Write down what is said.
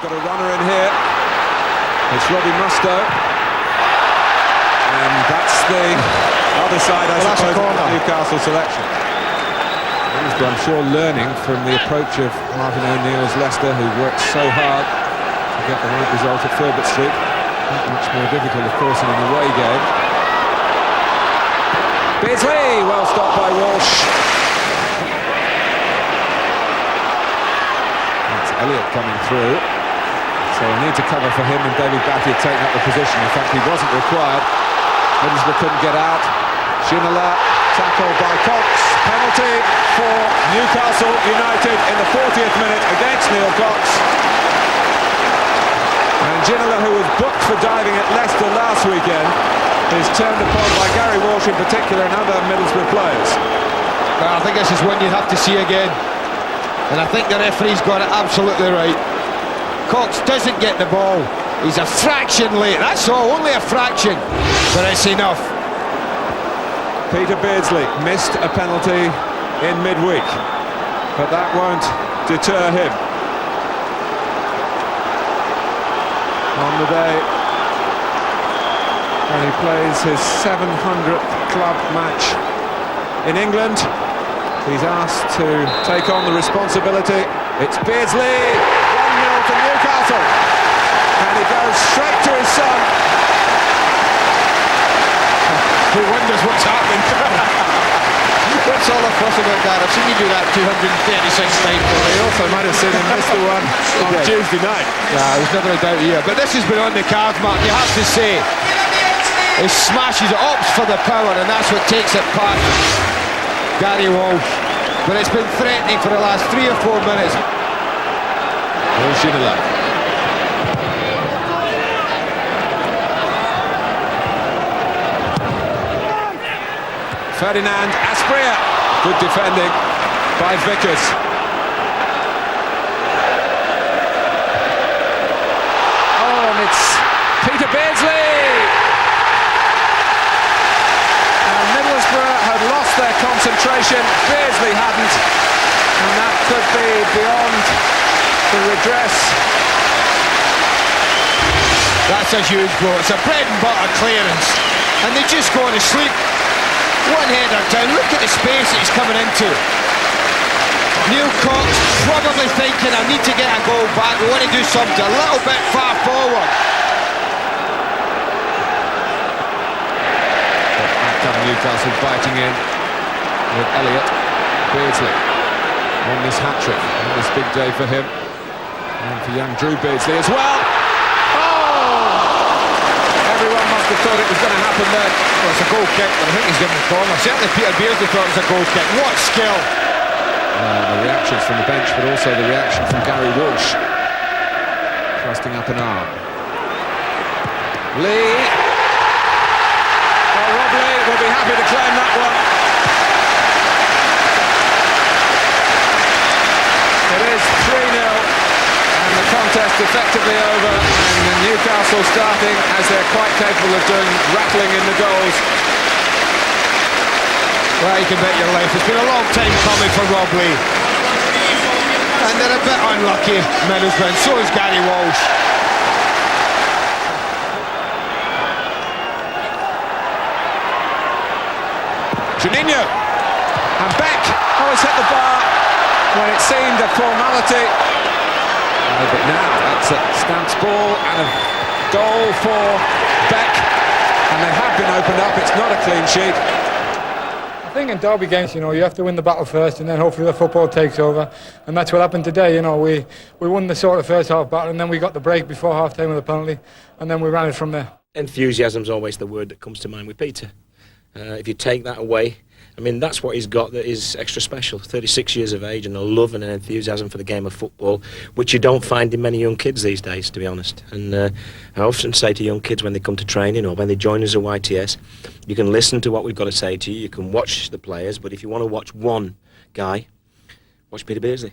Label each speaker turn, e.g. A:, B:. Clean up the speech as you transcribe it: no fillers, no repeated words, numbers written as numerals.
A: they've got a runner in here. It's Robbie Mustoe. And that's the other side, I suppose, of the Newcastle selection. I'm sure learning from the approach of Martin O'Neill's Leicester, who worked so hard to get the right result at Filbert Street. Not much more difficult, of course, in an away game. Beardsley, well stopped by Walsh. That's Elliott coming through. So a need to cover for him, and David Batty had taken up the position. In fact, he wasn't required. Middlesbrough couldn't get out. Ginola, tackled by Cox. Penalty for Newcastle United in the 40th minute against Neil Cox. And Ginola, who was booked for diving at Leicester last weekend, is turned upon by Gary Walsh in particular and other Middlesbrough players.
B: Well, I think this is one you have to see again. And I think the referee's got it absolutely right. Cox doesn't get the ball. He's a fraction late, that's all, only a fraction. But it's enough.
A: Peter Beardsley missed a penalty in midweek, but that won't deter him. On the day when he plays his 700th club match in England, he's asked to take on the responsibility. It's Beardsley, 1-0 to Newcastle, and he goes straight to his son.
B: Who wonders what's happened? What's all the fuss about that? I've seen you do that 236 times.
A: He also might have seen him miss the one on Tuesday night.
B: Yeah, there's never a doubt here. But this has been on the cards, Mark. You have to say, he smashes it, opts for the power, and that's what takes it past Gary Walsh. But it's been threatening for the last 3 or 4 minutes.
A: Here's Ginola. Ferdinand Asprilla, good defending by Vickers. Oh, and it's Peter Beardsley! And Middlesbrough had lost their concentration, Beardsley hadn't, and that could be beyond the redress.
B: That's a huge blow, it's a bread and butter clearance, and they just go to sleep. One header down, look at the space that he's coming into. Neil Cox probably thinking, I need to get a goal back, we want to do something a little bit far forward.
A: Newcastle biting in with Elliott. Beardsley on this hat-trick, on this big day for him. And for young Drew Beardsley as well. Everyone must have thought it was going to happen then.
B: Well, it's a goal kick, but I think he's given the corner. Certainly Peter Beardsley thought it was a goal kick. What skill!
A: The reactions from the bench, but also the reaction from Gary Walsh. Thrusting up an arm. Lee. Well, Rob Lee will be happy to claim that one. It is 3-0. And the contest effectively over, and Newcastle starting, as they're quite capable of doing, rattling in the goals.
B: Well, you can bet your life, it's been a long time coming for Rob Lee. And they're a bit unlucky, Middlesbrough, and so is Gary Walsh.
A: Juninho, and Beck, always hit the bar when it seemed a formality. But now that's a Stamps ball and a goal for Beck, and they have been opened up. It's not a clean sheet.
C: I think in derby games, you have to win the battle first, and then hopefully the football takes over, and that's what happened today. We won the sort of first half battle, and then we got the break before half time with a penalty, and then we ran it from there.
D: Enthusiasm's always the word that comes to mind with Peter. If you take that away, I mean, that's what he's got that is extra special. 36 years of age and a love and an enthusiasm for the game of football, which you don't find in many young kids these days, to be honest. And I often say to young kids when they come to training or when they join us at YTS, you can listen to what we've got to say to you, you can watch the players, but if you want to watch one guy, watch Peter Beardsley.